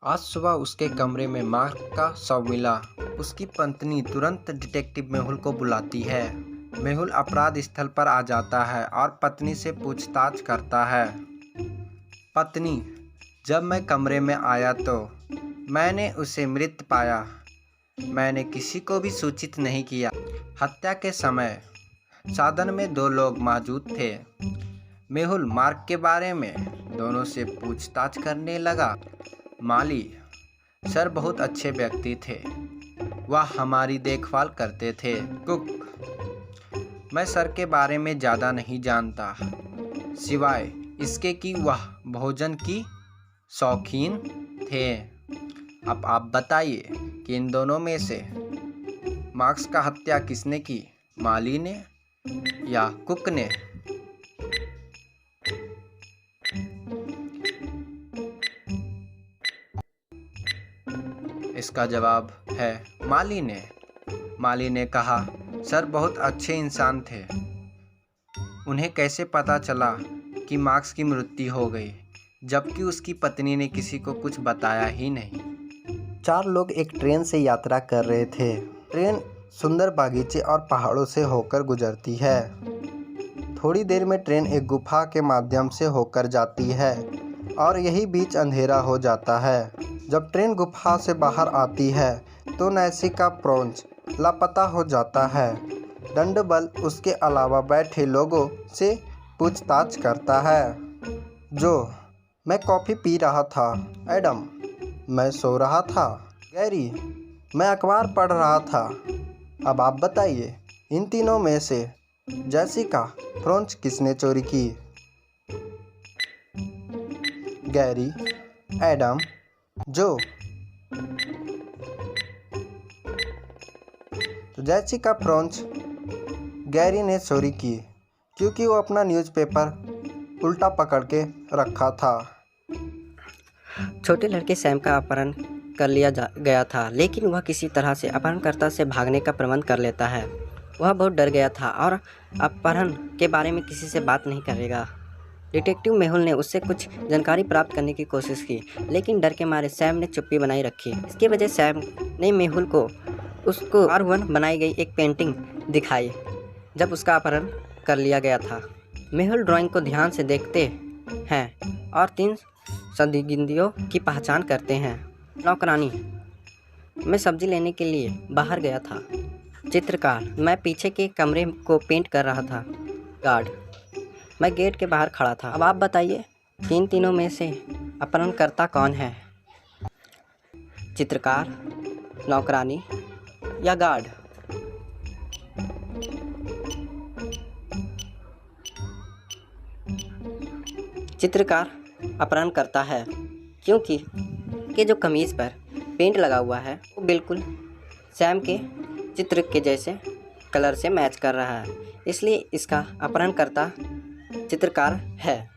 आज सुबह उसके कमरे में मार्क का शव मिला। उसकी पत्नी तुरंत डिटेक्टिव मेहुल को बुलाती है। मेहुल अपराध स्थल पर आ जाता है और पत्नी से पूछताछ करता है। पत्नी, जब मैं कमरे में आया तो मैंने उसे मृत पाया। मैंने किसी को भी सूचित नहीं किया। हत्या के समय साधन में 2 लोग मौजूद थे। मेहुल मार्क के बारे में दोनों से पूछताछ करने लगा। माली सर बहुत अच्छे व्यक्ति थे। वह हमारी देखभाल करते थे। कुक, मैं सर के बारे में ज़्यादा नहीं जानता, सिवाय इसके कि वह भोजन की शौकीन थे। अब आप बताइए कि इन दोनों में से मार्क्स का हत्या किसने की, माली ने या कुक ने? इसका जवाब है माली ने। माली ने कहा, सर बहुत अच्छे इंसान थे। उन्हें कैसे पता चला कि मार्क्स की मृत्यु हो गई, जबकि उसकी पत्नी ने किसी को कुछ बताया ही नहीं। 4 लोग एक ट्रेन से यात्रा कर रहे थे। ट्रेन सुंदर बागीचे और पहाड़ों से होकर गुजरती है। थोड़ी देर में ट्रेन एक गुफा के माध्यम से होकर जाती है और यही बीच अंधेरा हो जाता है। जब ट्रेन गुफा से बाहर आती है तो नैन्सी का प्रोंच लापता हो जाता है। दंडबल उसके अलावा बैठे लोगों से पूछताछ करता है। जो, मैं कॉफ़ी पी रहा था। एडम, मैं सो रहा था। गैरी, मैं अखबार पढ़ रहा था। अब आप बताइए, इन तीनों में से जेसिका फ्रोंच किसने चोरी की? गैरी, एडम, जो। तो जेसिका फ्रोंच गैरी ने चोरी की, क्योंकि वो अपना न्यूज़पेपर उल्टा पकड़ के रखा था। छोटे लड़के सैम का अपहरण कर लिया गया था, लेकिन वह किसी तरह से अपहरणकर्ता से भागने का प्रबंध कर लेता है। वह बहुत डर गया था और अपहरण के बारे में किसी से बात नहीं करेगा। डिटेक्टिव मेहुल ने उससे कुछ जानकारी प्राप्त करने की कोशिश की, लेकिन डर के मारे सैम ने चुप्पी बनाई रखी। इसके वजह सैम ने मेहुल को उसको R1 बनाई गई एक पेंटिंग दिखाई, जब उसका अपहरण कर लिया गया था। मेहुल ड्राइंग को ध्यान से देखते हैं और 3 संदिग्धों की पहचान करते हैं। नौकरानी, मैं सब्जी लेने के लिए बाहर गया था। चित्रकार, मैं पीछे के कमरे को पेंट कर रहा था। गार्ड, मैं गेट के बाहर खड़ा था। अब आप बताइए कि इन तीनों में से अपहरणकर्ता कौन है? चित्रकार, नौकरानी या गार्ड? चित्रकार अपहरणकर्ता है, क्योंकि जो कमीज़ पर पेंट लगा हुआ है वो बिल्कुल सैम के चित्र के जैसे कलर से मैच कर रहा है, इसलिए इसका अपहरणकर्ता चित्रकार है।